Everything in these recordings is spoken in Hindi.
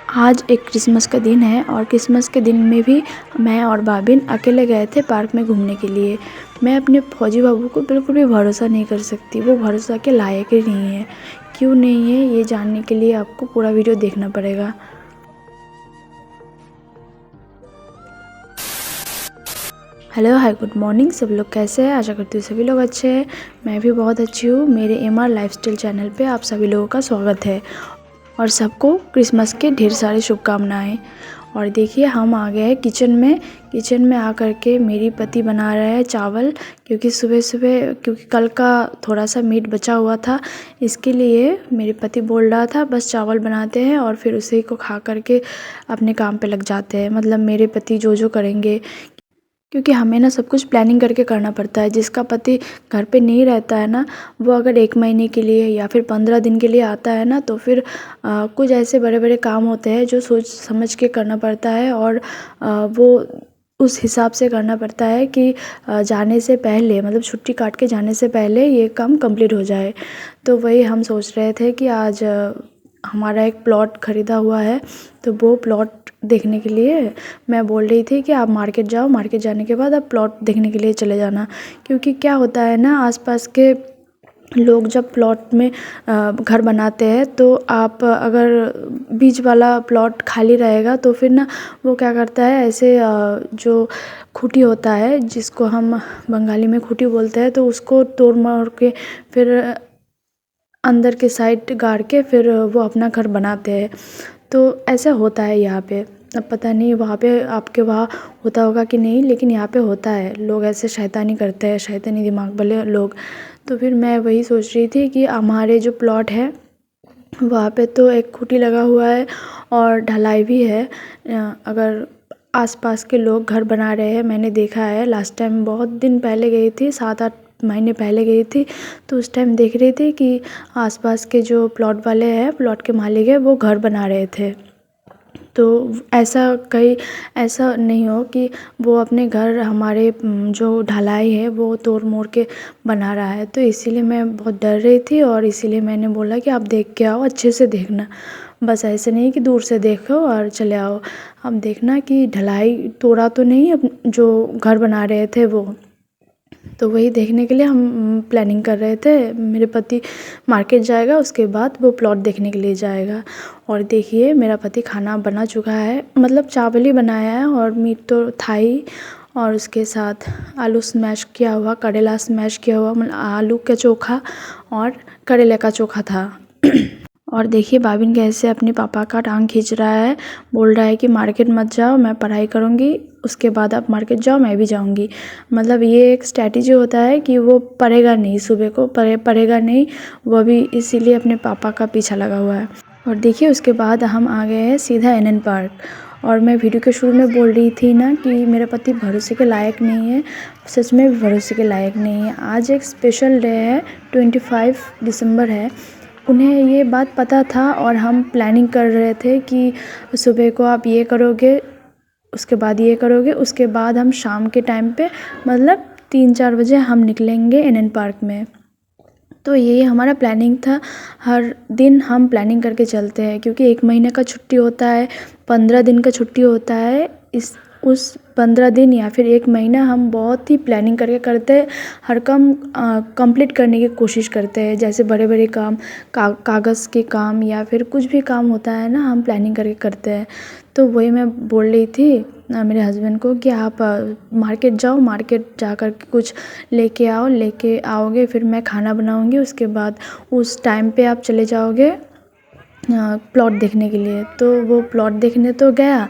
आज एक क्रिसमस का दिन है और क्रिसमस के दिन में भी मैं और भाभिन अकेले गए थे पार्क में घूमने के लिए। मैं अपने फौजी बाबू को बिल्कुल भी भरोसा नहीं कर सकती, वो भरोसा के लायक ही नहीं है। क्यों नहीं है ये जानने के लिए आपको पूरा वीडियो देखना पड़ेगा। हेलो हाय गुड मॉर्निंग, सब लोग कैसे हैं? आशा करती हूँ सभी लोग अच्छे हैं। मैं भी बहुत अच्छी हूँ। मेरे MR लाइफस्टाइल चैनल पे आप सभी लोगों का स्वागत है और सबको क्रिसमस के ढेर सारी शुभकामनाएं। और देखिए हम आ गए हैं किचन में आकर के मेरी पति बना रहे हैं चावल, क्योंकि क्योंकि कल का थोड़ा सा मीट बचा हुआ था, इसके लिए मेरे पति बोल रहा था बस चावल बनाते हैं और फिर उसी को खा करके अपने काम पे लग जाते हैं। मतलब मेरे पति जो करेंगे, क्योंकि हमें ना सब कुछ प्लानिंग करके करना पड़ता है। जिसका पति घर पे नहीं रहता है ना, वो अगर 1 महीने के लिए या फिर 15 दिन के लिए आता है ना, तो फिर कुछ ऐसे बड़े बड़े काम होते हैं जो सोच समझ के करना पड़ता है और वो उस हिसाब से करना पड़ता है कि जाने से पहले, मतलब छुट्टी काट के जाने से पहले ये काम कंप्लीट हो जाए। तो वही हम सोच रहे थे कि आज हमारा एक प्लॉट ख़रीदा हुआ है, तो वो प्लॉट देखने के लिए मैं बोल रही थी कि आप मार्केट जाओ, मार्केट जाने के बाद आप प्लॉट देखने के लिए चले जाना। क्योंकि क्या होता है ना, आसपास के लोग जब प्लॉट में घर बनाते हैं, तो आप अगर बीच वाला प्लॉट खाली रहेगा तो फिर ना वो क्या करता है, ऐसे जो खूंटी होता है जिसको हम बंगाली में खूंटी बोलते हैं, तो उसको तोड़ मोड़ के फिर अंदर के साइड गाड़ के फिर वो अपना घर बनाते हैं। तो ऐसा होता है यहाँ पे। अब पता नहीं वहाँ पे आपके वहाँ होता होगा कि नहीं, लेकिन यहाँ पे होता है। लोग ऐसे शैतानी करते हैं, शैतानी दिमाग वाले लोग। तो फिर मैं वही सोच रही थी कि हमारे जो प्लॉट है वहाँ पे तो एक खूंटी लगा हुआ है और ढलाई भी है। अगर आसपास के लोग घर बना रहे हैं, मैंने देखा है। लास्ट टाइम बहुत दिन पहले गई थी, 7-8 महीने पहले गई थी, तो उस टाइम देख रही थी कि आसपास के जो प्लॉट वाले हैं, प्लॉट के मालिक हैं, वो घर बना रहे थे। तो ऐसा नहीं हो कि वो अपने घर हमारे जो ढलाई है वो तोड़ मोड़ के बना रहा है। तो इसीलिए मैं बहुत डर रही थी और इसीलिए मैंने बोला कि आप देख के आओ, अच्छे से देखना। बस ऐसे नहीं कि दूर से देखो और चले आओ। आप देखना कि ढलाई तोड़ा तो नहीं, जो घर बना रहे थे वो। तो वही देखने के लिए हम प्लानिंग कर रहे थे। मेरे पति मार्केट जाएगा, उसके बाद वो प्लॉट देखने के लिए जाएगा। और देखिए मेरा पति खाना बना चुका है, मतलब चावल ही बनाया है और मीट तो था ही, और उसके साथ आलू स्मैश किया हुआ, करेला स्मैश किया हुआ, मतलब आलू का चोखा और करेले का चोखा था। और देखिए भाभिन कैसे अपने पापा का टांग खींच रहा है, बोल रहा है कि मार्केट मत जाओ, मैं पढ़ाई करूँगी, उसके बाद आप मार्केट जाओ, मैं भी जाऊँगी। मतलब ये एक स्ट्रैटेजी होता है कि वो पढ़ेगा नहीं, सुबह को पढ़ेगा नहीं, वो भी इसीलिए अपने पापा का पीछा लगा हुआ है। और देखिए उसके बाद हम आ गए हैं सीधा NN पार्क। और मैं वीडियो के शुरू में बोल रही थी ना कि मेरा पति भरोसे के लायक नहीं है, सच में भी भरोसे के लायक नहीं है। आज एक स्पेशल डे है, 25 दिसंबर है। उन्हें ये बात पता था और हम प्लानिंग कर रहे थे कि सुबह को आप ये करोगे, उसके बाद ये करोगे, उसके बाद हम शाम के टाइम पे, मतलब 3-4 बजे हम निकलेंगे NN पार्क में। तो ये हमारा प्लानिंग था। हर दिन हम प्लानिंग करके चलते हैं, क्योंकि 1 महीने का छुट्टी होता है, 15 दिन का छुट्टी होता है। उस 15 दिन या फिर 1 महीना हम बहुत ही प्लानिंग करके करते हैं। हर काम कंप्लीट करने की कोशिश करते हैं। जैसे बड़े बड़े काम, कागज़ के काम या फिर कुछ भी काम होता है ना, हम प्लानिंग करके करते हैं। तो वही मैं बोल रही थी मेरे हस्बैंड को कि आप मार्केट जाओ, मार्केट जा कर के कुछ लेके आओगे, फिर मैं खाना बनाऊंगी, उसके बाद उस टाइम पे आप चले जाओगे प्लॉट देखने के लिए। तो वो प्लॉट देखने तो गया,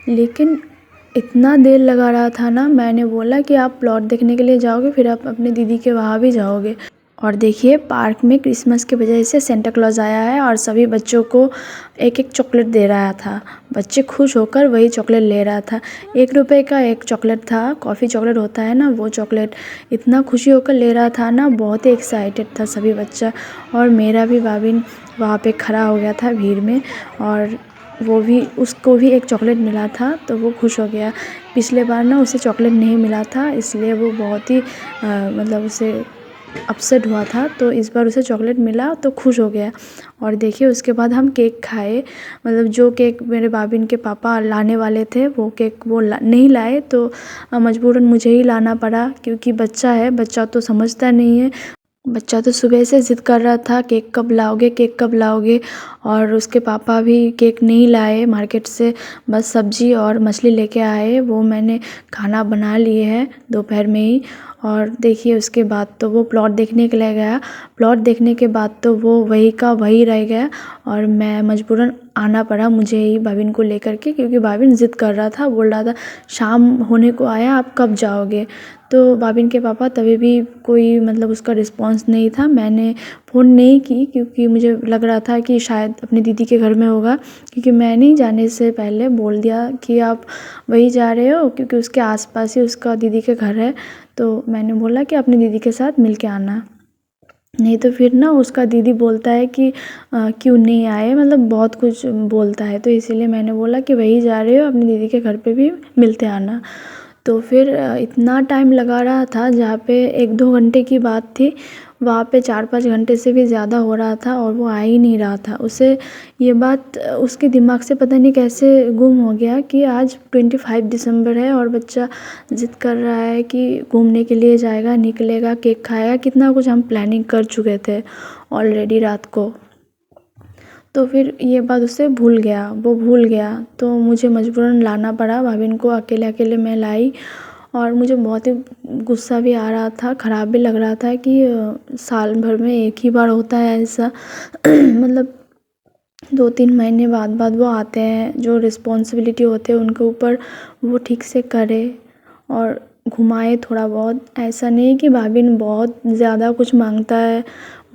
लेकिन इतना देर लगा रहा था ना। मैंने बोला कि आप प्लॉट देखने के लिए जाओगे, फिर आप अपने दीदी के वहाँ भी जाओगे। और देखिए पार्क में क्रिसमस की वजह से सेंटा क्लॉज आया है और सभी बच्चों को एक एक चॉकलेट दे रहा था। बच्चे खुश होकर वही चॉकलेट ले रहा था। 1 रुपए का एक चॉकलेट था, कॉफ़ी चॉकलेट होता है ना, वो चॉकलेट। इतना खुशी होकर ले रहा था ना, बहुत ही एक्साइटेड था सभी बच्चा। और मेरा भी भाभिन वहाँ पे खड़ा हो गया था भीड़ में, और उसको भी एक चॉकलेट मिला था, तो वो खुश हो गया। पिछले बार ना उसे चॉकलेट नहीं मिला था, इसलिए वो बहुत ही मतलब उसे अपसेट हुआ था, तो इस बार उसे चॉकलेट मिला तो खुश हो गया। और देखिए उसके बाद हम केक खाए, मतलब जो केक मेरे भाभिन के पापा लाने वाले थे वो केक वो नहीं लाए, तो मजबूरन मुझे ही लाना पड़ा, क्योंकि बच्चा है, बच्चा तो समझता नहीं है। बच्चा तो सुबह से ज़िद कर रहा था केक कब लाओगे, केक कब लाओगे। और उसके पापा भी केक नहीं लाए मार्केट से, बस सब्ज़ी और मछली लेके आए। वो मैंने खाना बना लिए है दोपहर में ही। और देखिए उसके बाद तो वो प्लॉट देखने के लिए गया। प्लॉट देखने के बाद तो वो वही का वही रह गया, और मैं मजबूरन आना पड़ा मुझे ही भाभिन को लेकर के, क्योंकि भाभिन ज़िद कर रहा था, बोल रहा था शाम होने को आया, आप कब जाओगे। तो भाभिन के पापा तभी भी कोई मतलब उसका रिस्पॉन्स नहीं था। मैंने फ़ोन नहीं की, क्योंकि मुझे लग रहा था कि शायद अपनी दीदी के घर में होगा, क्योंकि मैंने ही जाने से पहले बोल दिया कि आप वहीं जा रहे हो, क्योंकि उसके आसपास ही उसका दीदी के घर है। तो मैंने बोला कि अपनी दीदी के साथ मिल के आना, नहीं तो फिर ना उसका दीदी बोलता है कि क्यों नहीं आए, मतलब बहुत कुछ बोलता है। तो इसीलिए मैंने बोला कि वही जा रहे हो, अपनी दीदी के घर पे भी मिलते आना। तो फिर इतना टाइम लगा रहा था, जहाँ पे 1-2 घंटे की बात थी, वहाँ पे 4-5 घंटे से भी ज़्यादा हो रहा था, और वो आ ही नहीं रहा था। उसे ये बात उसके दिमाग से पता नहीं कैसे गुम हो गया कि आज 25 दिसंबर है और बच्चा ज़िद कर रहा है कि घूमने के लिए जाएगा, निकलेगा, केक खाएगा। कितना कुछ हम प्लानिंग कर चुके थे ऑलरेडी रात को। तो फिर ये बात उसे भूल गया, वो भूल गया, तो मुझे मजबूरन लाना पड़ा भाभिन को। अकेले-अकेले मैं लाई, और मुझे बहुत ही गुस्सा भी आ रहा था, ख़राब भी लग रहा था कि साल भर में एक ही बार होता है ऐसा। मतलब 2-3 महीने बाद वो आते हैं, जो रिस्पॉन्सिबिलिटी होते हैं उनके ऊपर वो ठीक से करे और घुमाए थोड़ा बहुत। ऐसा नहीं कि भाभिन बहुत ज़्यादा कुछ मांगता है,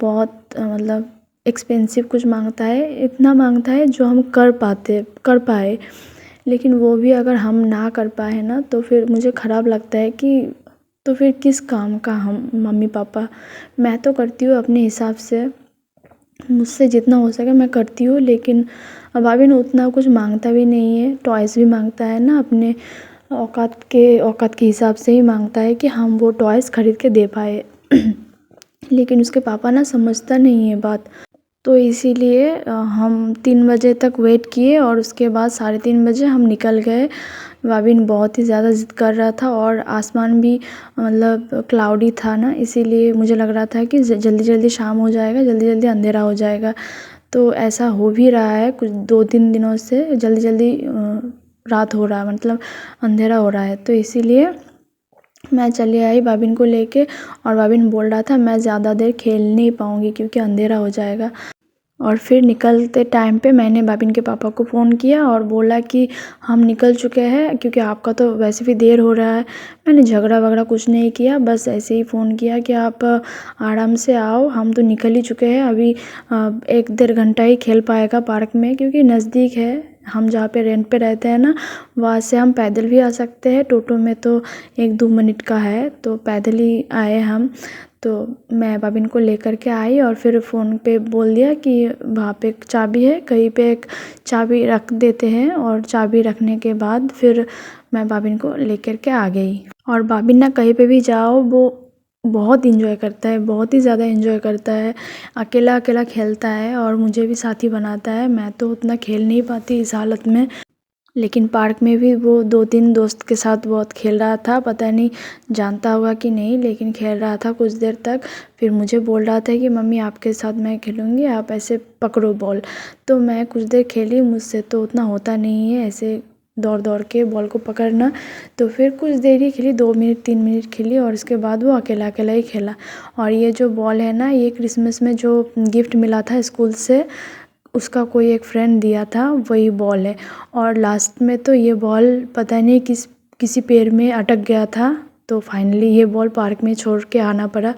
बहुत मतलब एक्सपेंसिव कुछ मांगता है, इतना मांगता है जो हम कर पाए। लेकिन वो भी अगर हम ना कर पाए ना, तो फिर मुझे ख़राब लगता है कि तो फिर किस काम का हम मम्मी पापा। मैं तो करती हूँ अपने हिसाब से, मुझसे जितना हो सके मैं करती हूँ, लेकिन भाभिन उतना कुछ मांगता भी नहीं है। टॉयज़ भी मांगता है ना, अपने औकात के हिसाब से ही मांगता है कि हम वो टॉयज़ ख़रीद के दे पाए। लेकिन उसके पापा ना समझता नहीं है बात। तो इसीलिए हम 3 बजे तक वेट किए, और उसके बाद 3:30 बजे हम निकल गए। भाभिन बहुत ही ज़्यादा ज़िद कर रहा था, और आसमान भी मतलब क्लाउडी था ना, इसीलिए मुझे लग रहा था कि जल्दी-जल्दी शाम हो जाएगा, जल्दी-जल्दी अंधेरा हो जाएगा। तो ऐसा हो भी रहा है, कुछ 2-3 दिनों से जल्दी-जल्दी रात हो रहा है, मतलब अंधेरा हो रहा है। तो इसीलिए मैं चली आई भाभिन को लेके, और भाभिन बोल रहा था मैं ज़्यादा देर खेल नहीं पाऊँगी क्योंकि अंधेरा हो जाएगा। और फिर निकलते टाइम पे मैंने भाभिन के पापा को फ़ोन किया और बोला कि हम निकल चुके हैं, क्योंकि आपका तो वैसे भी देर हो रहा है। मैंने झगड़ा-वगड़ा कुछ नहीं किया, बस ऐसे ही फ़ोन किया कि आप आराम से आओ, हम तो निकल ही चुके हैं। अभी 1-1.5 घंटा ही खेल पाएगा पार्क में, क्योंकि नज़दीक है। हम जहाँ पे रेंट पे रहते हैं ना, वहाँ से हम पैदल भी आ सकते हैं, टोटो में तो 1-2 मिनट का है, तो पैदल ही आए हम। तो मैं भाभिन को लेकर के आई, और फिर फ़ोन पे बोल दिया कि वहाँ पे एक चाबी है, कहीं पे एक चाबी रख देते हैं, और चाबी रखने के बाद फिर मैं भाभिन को लेकर के आ गई। और भाभिन ना कहीं पे भी जाओ वो बहुत एंजॉय करता है, बहुत ही ज़्यादा एंजॉय करता है। अकेला-अकेला खेलता है और मुझे भी साथी बनाता है। मैं तो उतना खेल नहीं पाती इस हालत में। लेकिन पार्क में भी वो 2-3 दोस्त के साथ बहुत खेल रहा था, पता नहीं जानता होगा कि नहीं, लेकिन खेल रहा था कुछ देर तक। फिर मुझे बोल रहा था कि मम्मी आपके साथ मैं खेलूँगी, आप ऐसे पकड़ो बॉल। तो मैं कुछ देर खेली, मुझसे तो उतना होता नहीं है ऐसे दौड़-दौड़ के बॉल को पकड़ना। तो फिर कुछ देर ही खेली, 2 मिनट 3 मिनट खेली, और उसके बाद वो अकेला-अकेला ही खेला। और ये जो बॉल है ना, ये क्रिसमस में जो गिफ्ट मिला था स्कूल से, उसका कोई एक फ्रेंड दिया था, वही बॉल है। और लास्ट में तो ये बॉल पता नहीं किसी पेड़ में अटक गया था, तो फाइनली ये बॉल पार्क में छोड़ के आना पड़ा।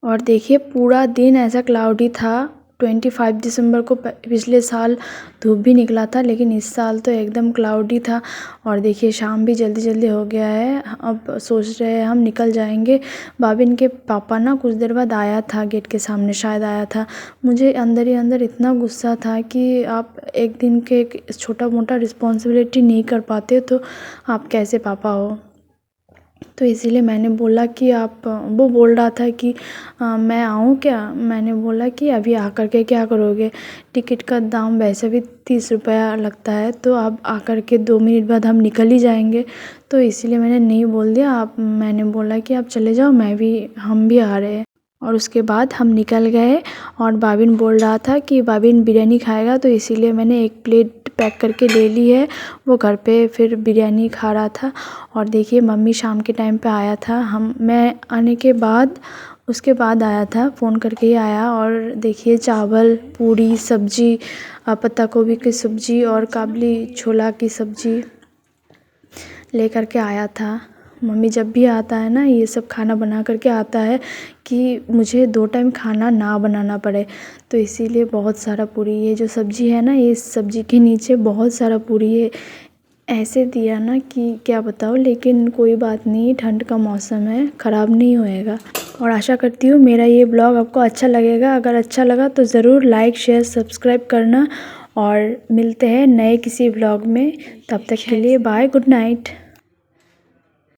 और देखिए पूरा दिन ऐसा क्लाउडी था। 25 दिसंबर को पिछले साल धूप भी निकला था, लेकिन इस साल तो एकदम क्लाउडी था। और देखिए शाम भी जल्दी-जल्दी हो गया है, अब सोच रहे हैं हम निकल जाएंगे। भाभिन के पापा ना कुछ देर बाद आया था, गेट के सामने शायद आया था। मुझे अंदर ही अंदर इतना गुस्सा था कि आप एक दिन के एक छोटा-मोटा रिस्पॉन्सिबिलिटी नहीं कर पाते, तो आप कैसे पापा हो। तो इसीलिए मैंने बोला कि आप, वो बोल रहा था कि मैं आऊँ क्या? मैंने बोला कि अभी आकर के क्या करोगे? टिकट का दाम वैसे भी 30 रुपया लगता है, तो आप आकर के 2 मिनट बाद हम निकल ही जाएंगे। तो इसीलिए मैंने नहीं बोल दिया। मैंने बोला कि आप चले जाओ, हम भी आ रहे हैं। और उसके बाद हम निकल गए और बाबिन बोल रहा था कि बाबिन बिरयानी खाएगा, तो इसीलिए मैंने 1 प्लेट पैक करके ले ली है। वो घर पे फिर बिरयानी खा रहा था। और देखिए मम्मी शाम के टाइम पे आया था, मैं आने के बाद, उसके बाद आया था, फ़ोन करके ही आया। और देखिए चावल, पूड़ी, सब्ज़ी, पत्ता गोभी की सब्ज़ी और काबली छोला की सब्ज़ी लेकर के आया था। मम्मी जब भी आता है ना, ये सब खाना बना करके आता है कि मुझे 2 टाइम खाना ना बनाना पड़े। तो इसीलिए बहुत सारा पूरी, ये जो सब्ज़ी है ना, ये सब्ज़ी के नीचे बहुत सारा पूरी है। ऐसे दिया ना कि क्या बताऊँ, लेकिन कोई बात नहीं, ठंड का मौसम है, ख़राब नहीं होएगा। और आशा करती हूँ मेरा ये ब्लॉग आपको अच्छा लगेगा। अगर अच्छा लगा तो ज़रूर लाइक, शेयर, सब्सक्राइब करना। और मिलते हैं नए किसी ब्लॉग में। तब तक के लिए बाय, गुड नाइट।